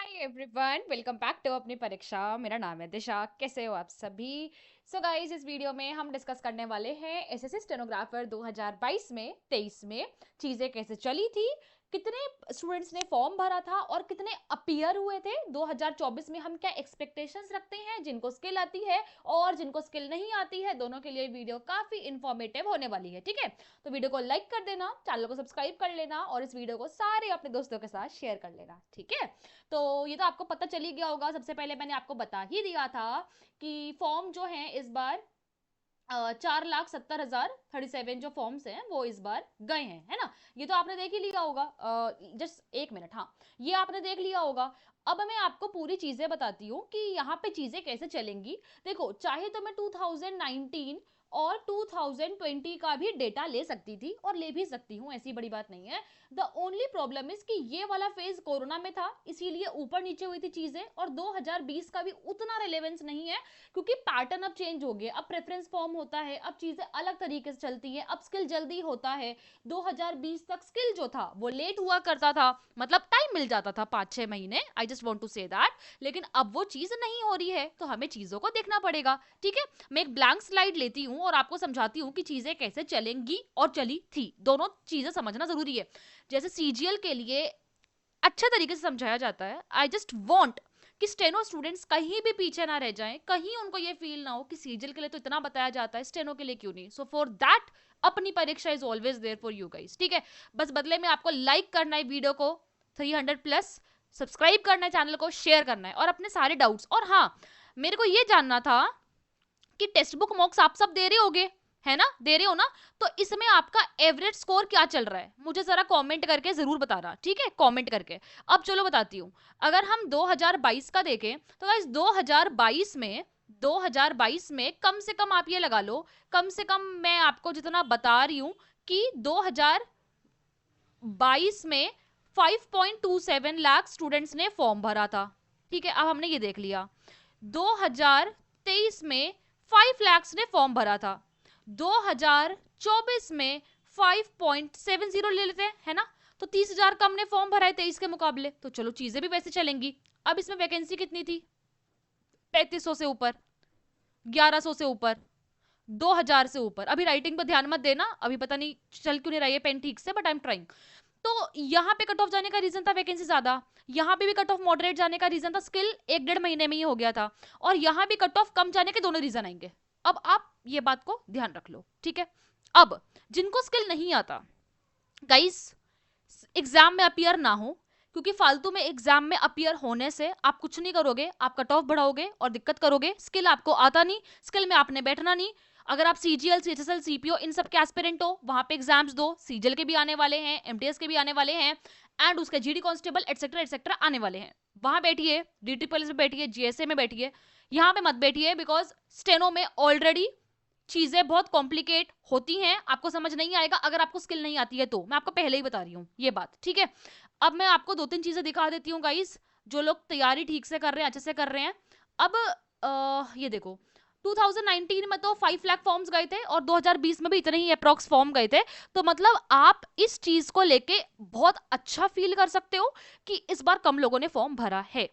Everyone, welcome back to अपनी परीक्षा। मेरा नाम है दिशा। कैसे हो आप सभी? सो गाइस, इस वीडियो में हम डिस्कस करने वाले हैं एसएससी स्टेनोग्राफर 2022 में 23 में चीज़ें कैसे चली थी, कितने स्टूडेंट्स ने फॉर्म भरा था और कितने अपीयर हुए थे। 2024 में हम क्या एक्सपेक्टेशंस रखते हैं, जिनको स्किल आती है और जिनको स्किल नहीं आती है, दोनों के लिए वीडियो काफ़ी इंफॉर्मेटिव होने वाली है। ठीक है, तो वीडियो को लाइक कर देना, चैनल को सब्सक्राइब कर लेना और इस वीडियो को सारे अपने दोस्तों के साथ शेयर कर लेना। ठीक है, तो ये तो आपको पता चल ही गया होगा। सबसे पहले मैंने आपको बता ही दिया था कि फॉर्म जो है इस बार 4,70,000 37 जो फॉर्म्स हैं वो इस बार गए हैं, है ना। ये तो आपने देख ही लिया होगा। जस्ट एक मिनट, हाँ, ये आपने देख लिया होगा। अब मैं आपको पूरी चीजें बताती हूँ कि यहाँ पे चीजें कैसे चलेंगी। देखो, चाहे तो मैं 2019 और 2020 का भी डेटा ले सकती थी और ले भी सकती हूँ, ऐसी बड़ी बात नहीं है। द ओनली प्रॉब्लम इज कि ये वाला फेज कोरोना में था, इसीलिए ऊपर नीचे हुई थी चीजें, और 2020 का भी उतना रिलेवेंस नहीं है क्योंकि पैटर्न अब चेंज हो गया। अब प्रेफरेंस फॉर्म होता है, अब चीजें अलग तरीके से चलती है, अब स्किल जल्दी होता है। 2020 तक स्किल जो था वो लेट हुआ करता था, मतलब टाइम मिल जाता था 5-6 महीने। I just want to say that, लेकिन अब वो चीज नहीं हो रही है, तो हमें चीजों को देखना पड़ेगा। ठीक है, मैं एक ब्लैंक स्लाइड लेती हूँ और आपको समझाती हूँ कि चीजें कैसे चलेंगी और चली थी। दोनों चीजें समझना जरूरी है। जैसे सीजीएल के लिए अच्छे तरीके से समझाया जाता है। आई जस्ट वॉन्ट कि स्टेनो स्टूडेंट्स कहीं भी पीछे ना रह जाएं, कहीं उनको ये फील ना हो कि सीजीएल के लिए तो इतना बताया जाता है, स्टेनो के लिए क्यों नहीं। सो फॉर दैट अपनी परीक्षा is always there for you guys. ठीक है, बस बदले में आपको लाइक करना है वीडियो को 300 प्लस, सब्सक्राइब करना है चैनल को, शेयर करना है और अपने सारे डाउट्स। और हाँ, मेरे को ये जानना था कि टेक्स्ट बुक मॉक्स आप सब दे रहे होगे, है ना, दे रहे हो ना, तो इसमें आपका एवरेज स्कोर क्या चल रहा है मुझे जरा कमेंट करके जरूर बताना। ठीक है, कमेंट करके। अब चलो बताती हूँ। अगर हम 2022 का देखें तो गाइस 2022 में कम से कम आप ये लगा लो, कम से कम मैं आपको जितना बता रही हूँ कि 2022 में 5.27 लाख स्टूडेंट्स ने फॉर्म भरा था। ठीक है, अब हमने ये देख लिया। 2023 में 5 लाख ने फॉर्म भरा था। 2024 में 5.70 ले लेते हैं, है ना, तो 30,000 कम ने फॉर्म भरा है 23 के मुकाबले, तो चलो चीजें भी वैसे चलेंगी। अब इसमें वैकेंसी कितनी थी? 3500 से ऊपर, 1100 से ऊपर, 2000 से ऊपर। अभी राइटिंग पर ध्यान मत देना, अभी पता नहीं चल क्यों नहीं रही है पेन ठीक से, बट आई एम ट्राइंग। तो यहाँ पे कट ऑफ जाने का रीजन था वैकेंसी ज्यादा, यहाँ पे भी कट ऑफ मॉडरेट जाने का रीजन था स्किल 1-1.5 महीने में ही हो गया था, और यहाँ भी कट ऑफ कम जाने के दोनों रीजन आएंगे। अब आप ये बात को ध्यान रख लो। ठीक है, अब जिनको स्किल नहीं आता गाइस, एग्जाम में अपियर ना हो, क्योंकि फालतू में एग्जाम में अपियर होने से आप कुछ नहीं करोगे, आप कट ऑफ बढ़ाओगे और दिक्कत करोगे। स्किल आपको आता नहीं, स्किल में आपने बैठना नहीं। अगर आप सीजीएल, सीएचएसएल, सीपीओ इन सब के एस्पिरेंट हो, वहां पे एग्जाम्स दो। सीजीएल के भी आने वाले हैं, एमटीएस के भी आने वाले हैं, एंड उसके जीडी कांस्टेबल एटसेट्रा एटसेट्रा आने वाले हैं। वहां बैठिए, डी पुलिस में बैठिए, जीएसए में बैठिए, यहाँ पे मत बैठिए, बिकॉज स्टेनो में ऑलरेडी चीजें बहुत कॉम्प्लिकेट होती हैं, आपको समझ नहीं आएगा अगर आपको स्किल नहीं आती है तो। मैं आपको पहले ही बता रही हूँ ये बात। ठीक है, अब मैं आपको 2-3 चीजें दिखा देती हूँ गाइस, जो लोग तैयारी ठीक से कर रहे हैं, अच्छे से कर रहे हैं। अब ये देखो, 2019 में तो 5 लाख फॉर्म्स गए थे और 2020 में भी इतने ही अप्रॉक्स फॉर्म गए थे। तो मतलब आप इस चीज को लेके बहुत अच्छा फील कर सकते हो कि इस बार कम लोगों ने फॉर्म भरा है।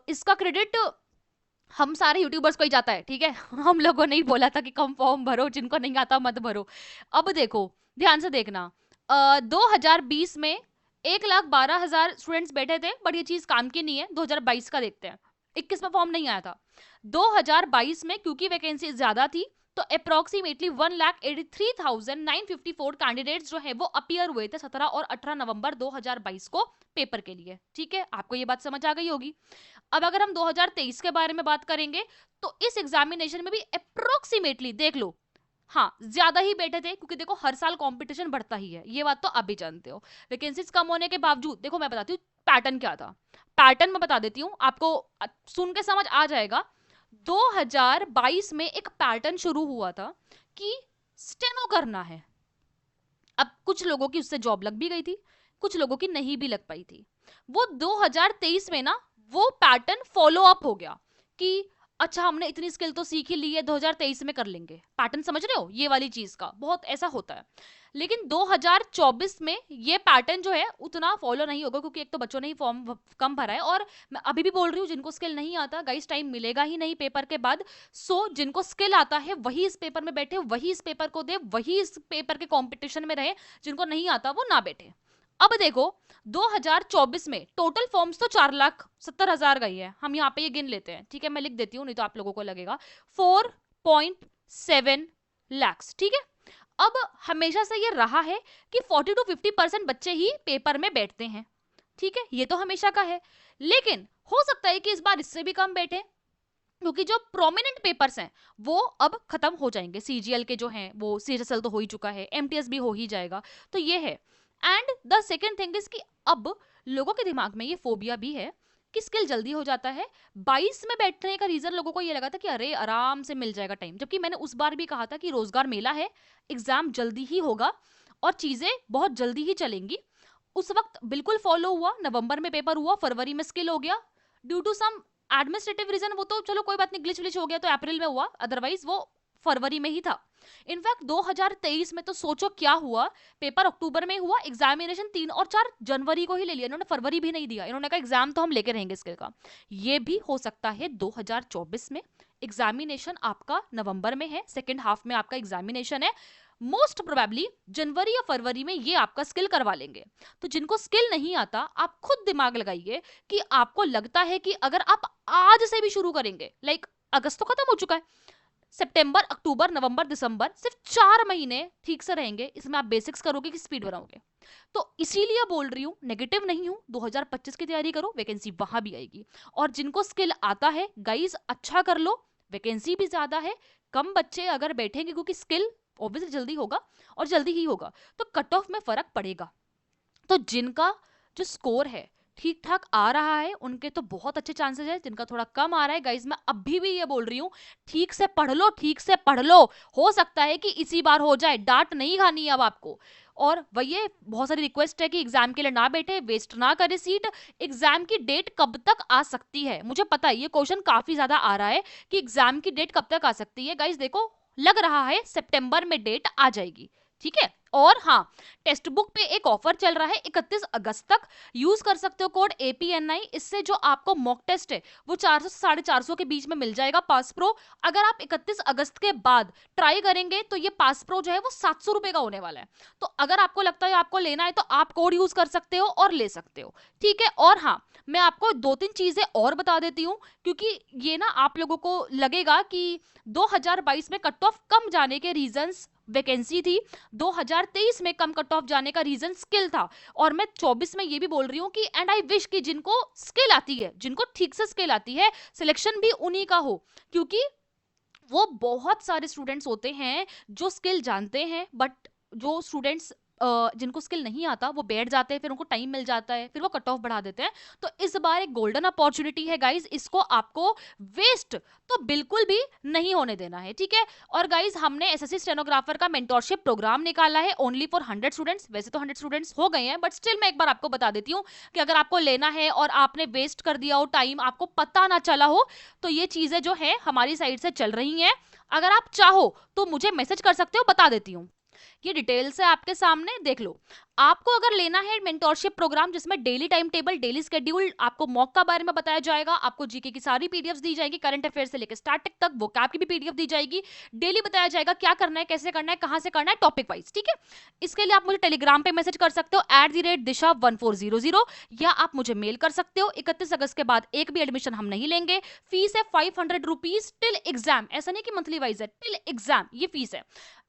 इसका क्रेडिट हम सारे यूट्यूबर्स को ही जाता है। ठीक है, हम लोगों ने ही बोला था कि कम फॉर्म भरो, जिनको नहीं आता मत भरो। अब देखो, ध्यान से देखना, 2020 में 1,12,000 स्टूडेंट्स बैठे थे, बट ये चीज काम की नहीं है। 2022 का देखते हैं, 21 में फॉर्म नहीं आया था। 2022 में क्योंकि वैकेंसी ज्यादा थी, तो अप्रोक्सीमेटली 1,83,954 कैंडिडेट्स जो है वो अपियर हुए थे 17 और 18 नवंबर 2022 को पेपर के लिए। ठीक है, आपको ये बात समझ आ गई होगी। अब अगर हम 2023 के बारे में बात करेंगे, तो इस एग्जामिनेशन में भी अप्रोक्सीमेटली देख लो, हाँ, ज्यादा ही बैठे थे, क्योंकि देखो हर साल कंपटीशन बढ़ता ही है, ये बात तो आप भी जानते हो। वैकेंसीज कम होने के बावजूद देखो, मैं बताती हूँ पैटर्न क्या था। पैटर्न मैं बता देती हूँ आपको, सुन के समझ आ जाएगा। 2022 में एक पैटर्न शुरू हुआ था कि स्टेनो करना है। अब कुछ लोगों की उससे जॉब लग भी गई थी, कुछ लोगों की नहीं भी लग पाई थी। वो 2023 में ना वो पैटर्न फॉलो अप हो गया कि अच्छा, हमने इतनी स्किल तो सीख ही ली है, 2023 में कर लेंगे। पैटर्न समझ रहे हो, ये वाली चीज का बहुत ऐसा होता है। लेकिन 2024 में ये पैटर्न जो है उतना फॉलो नहीं होगा, क्योंकि एक तो बच्चों ने ही फॉर्म कम भरा है, और मैं अभी भी बोल रही हूँ जिनको स्किल नहीं आता गाइस टाइम मिलेगा ही नहीं पेपर के बाद। सो जिनको स्किल आता है वही इस पेपर में बैठे, वही इस पेपर को दे, वही इस पेपर के कंपटीशन में रहे, जिनको नहीं आता वो ना बैठे। अब देखो 2024 में टोटल फॉर्म्स तो 4,70,000 गई है, हम यहाँ पे ये गिन लेते हैं, ठीक है, मैं लिख देती हूँ नहीं तो आप लोगों को लगेगा 4.7 lakhs, ठीक है। अब हमेशा से ये रहा है कि 40 to 50% बच्चे ही पेपर में बैठते हैं, ठीक है, ये तो हमेशा का है, लेकिन हो सकता है कि इस बार इससे भी कम बैठे, क्योंकि जो प्रोमिनेंट पेपर्स हैं वो अब खत्म हो जाएंगे, सीजीएल के जो हैं वो, सीएचएसएल तो हो ही चुका है, एमटीएस भी हो ही जाएगा, तो ये है। And the second thing is कि अब लोगों के दिमाग में ये फोबिया भी है कि स्किल जल्दी हो जाता है। 22 में बैठने का रीजन लोगों को ये लगा था कि अरे आराम से मिल जाएगा टाइम, जबकि मैंने उस बार भी कहा था कि रोजगार मेला है, एग्जाम जल्दी ही होगा और चीजें बहुत जल्दी ही चलेंगी। उस वक्त बिल्कुल फॉलो हुआ, नवंबर में पेपर हुआ, फरवरी में स्किल हो गया, due to some administrative reason वो तो चलो कोई बात नहीं, ग्लिच विच हो गया तो अप्रैल में हुआ, अदरवाइज वो फरवरी में ही था। इनफैक्ट 2023 में तो सोचो क्या हुआ, पेपर अक्टूबर में हुआ, एग्जामिनेशन 3 और 4 जनवरी को ही ले लिया इन्होंने, फरवरी भी नहीं दिया, इन्होंने कहा एग्जाम तो हम लेके रहेंगे स्किल का। ये भी हो सकता है 2024 में एग्जामिनेशन आपका नवंबर में है, सेकेंड हाफ में आपका एग्जामिनेशन है, मोस्ट प्रोबेबली जनवरी या फरवरी में ये आपका स्किल करवा लेंगे। तो जिनको स्किल नहीं आता आप खुद दिमाग लगाइए कि आपको लगता है कि अगर आप आज से भी शुरू करेंगे, लाइक अगस्त तो खत्म हो चुका है, सितंबर, अक्टूबर, नवंबर, दिसंबर, सिर्फ 4 महीने ठीक से रहेंगे, इसमें आप बेसिक्स करोगे कि स्पीड बनाओगे। तो इसीलिए बोल रही हूँ, नेगेटिव नहीं हूँ, 2025 की तैयारी करो, वैकेंसी वहां भी आएगी। और जिनको स्किल आता है गाइस अच्छा कर लो, वैकेंसी भी ज्यादा है, कम बच्चे अगर बैठेंगे क्योंकि स्किल ऑब्वियसली जल्दी होगा और जल्दी ही होगा, तो कट ऑफ में फर्क पड़ेगा। तो जिनका जो स्कोर है ठीक ठाक आ रहा है उनके तो बहुत अच्छे चांसेस है, जिनका थोड़ा कम आ रहा है गाइज मैं अभी भी ये बोल रही हूँ ठीक से पढ़ लो, ठीक से पढ़ लो, हो सकता है कि इसी बार हो जाए, डांट नहीं खानी है अब आपको। और वही बहुत सारी रिक्वेस्ट है कि एग्जाम के लिए ना बैठे, वेस्ट ना करे सीट। एग्जाम की डेट कब तक आ सकती है, मुझे पता है ये क्वेश्चन काफी ज्यादा आ रहा है कि एग्जाम की डेट कब तक आ सकती है। गाइज देखो लग रहा है सितंबर में डेट आ जाएगी, ठीक है। और हाँ, टेक्स्ट बुक पे एक ऑफर चल रहा है 31 अगस्त तक, यूज कर सकते हो कोड APNI, इससे जो आपको मॉक टेस्ट है वो 400 से 450 के बीच में मिल जाएगा पास प्रो। अगर आप 31 अगस्त के बाद ट्राई करेंगे तो ये पास प्रो जो है वो 700 रुपए का होने वाला है। तो अगर आपको लगता है आपको लेना है तो आप कोड यूज कर सकते हो और ले सकते हो, ठीक है। और हाँ, मैं आपको 2-3 चीजें और बता देती हूँ, क्योंकि ये ना आप लोगों को लगेगा कि 2022 में कट ऑफ कम जाने के रीजंस वैकेंसी थी, 2023 में कम कट ऑफ जाने का रीजन स्किल था, और मैं 24 में ये भी बोल रही हूँ कि एंड आई विश कि जिनको स्किल आती है, जिनको ठीक से स्किल आती है, सिलेक्शन भी उन्हीं का हो, क्योंकि वो बहुत सारे स्टूडेंट्स होते हैं जो स्किल जानते हैं, बट जो स्टूडेंट्स जिनको स्किल नहीं आता वो बैठ जाते हैं, फिर उनको टाइम मिल जाता है, फिर वो कट ऑफ बढ़ा देते हैं। तो इस बार एक गोल्डन अपॉर्चुनिटी है गाइज, इसको आपको वेस्ट तो बिल्कुल भी नहीं होने देना है, ठीक है। और गाइज हमने एसएससी स्टेनोग्राफर का मेंटोरशिप प्रोग्राम निकाला है ओनली फॉर 100 स्टूडेंट्स, वैसे तो 100 स्टूडेंट्स हो गए हैं, बट स्टिल मैं एक बार आपको बता देती हूँ कि अगर आपको लेना है और आपने वेस्ट कर दिया हो टाइम, आपको पता ना चला हो, तो ये चीजें जो है हमारी साइड से चल रही हैं। अगर आप चाहो तो मुझे मैसेज कर सकते हो, बता देती हूँ, ये डिटेल से आपके सामने देख लो। आपको अगर लेना है मेंटोरशिप प्रोग्राम जिसमें daily time table, daily schedule, आपको मॉक का बारे में बताया जाएगा, आपको जीके की सारी पीडीएफ्स दी जाएगी, करंट अफेयर से लेकर स्टैटिक तक, वो कैप की भी पीडीएफ दी जाएगी, डेली बताया जाएगा क्या करना है, कैसे करना है, कहां से करना है, टॉपिक वाइज, ठीक है। इसके लिए आप मुझे टेलीग्राम पे मैसेज कर सकते हो @disha1400, या आप मुझे मेल कर सकते हो। 31 अगस्त के बाद एक भी एडमिशन हम नहीं लेंगे, फीस है 500 रुपीज टिल एग्जाम, ऐसा नहीं कि मंथली वाइज है, टिल एग्जाम ये फीस है।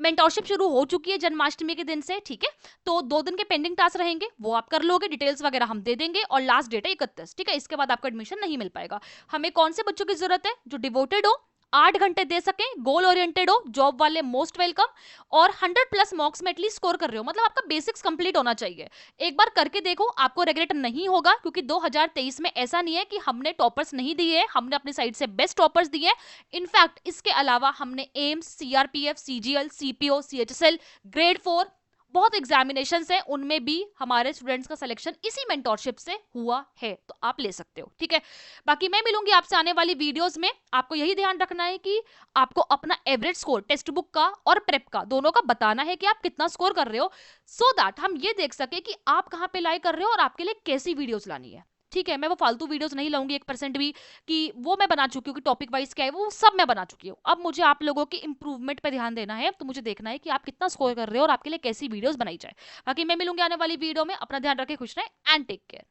मेंटोरशिप शुरू हो चुकी है जन्माष्टमी के दिन से, ठीक है, तो 2 दिन के पेंडिंग टास्क रहेंगे, वो आप कर लोगे, डिटेल्स वगैरह हम दे देंगे, और लास्ट डेट है 31, ठीक है। इसके बाद आपको एडमिशन नहीं मिल पाएगा। हमें कौन से बच्चों की जरूरत है, जो डिवोटेड हो, 8 घंटे दे सके, गोल ओरिएंटेड हो, जॉब वाले मोस्ट वेलकम, और 100+ मॉक्स में एटलीस्ट स्कोर कर रहे हो, मतलब आपका बेसिक्स कंप्लीट होना चाहिए। एक बार करके देखो, आपको रिग्रेट नहीं होगा, क्योंकि 2023 में ऐसा नहीं है कि हमने टॉपर्स नहीं दिए, हमने अपनी साइड से बेस्ट टॉपर्स दिए। इनफैक्ट इसके अलावा हमने AIIMS, CRPF, CGL, CPO, CHSL, grade 4 बहुत एग्जामिनेशन है, उनमें भी हमारे स्टूडेंट्स का सिलेक्शन इसी मेंटोरशिप से हुआ है, तो आप ले सकते हो, ठीक है। बाकी मैं मिलूंगी आपसे आने वाली वीडियोस में। आपको यही ध्यान रखना है कि आपको अपना एवरेज स्कोर टेक्स्ट बुक का और प्रेप का दोनों का बताना है कि आप कितना स्कोर कर रहे हो, सो दैट हम ये देख सके कि आप कहाँ पे लाई कर रहे हो और आपके लिए कैसी वीडियोस लानी है, ठीक है। मैं वो फालतू वीडियोस नहीं लाऊंगी 1% भी, कि वो मैं बना चुकी हूँ कि टॉपिक वाइज क्या है, वो सब मैं बना चुकी हूँ। अब मुझे आप लोगों की इंप्रूवमेंट पे ध्यान देना है, तो मुझे देखना है कि आप कितना स्कोर कर रहे हो और आपके लिए कैसी वीडियोस बनाई जाए। बाकी मैं मिलूंगी आने वाली वीडियो में। अपना ध्यान रखें, खुश रहें एंड टेक केयर।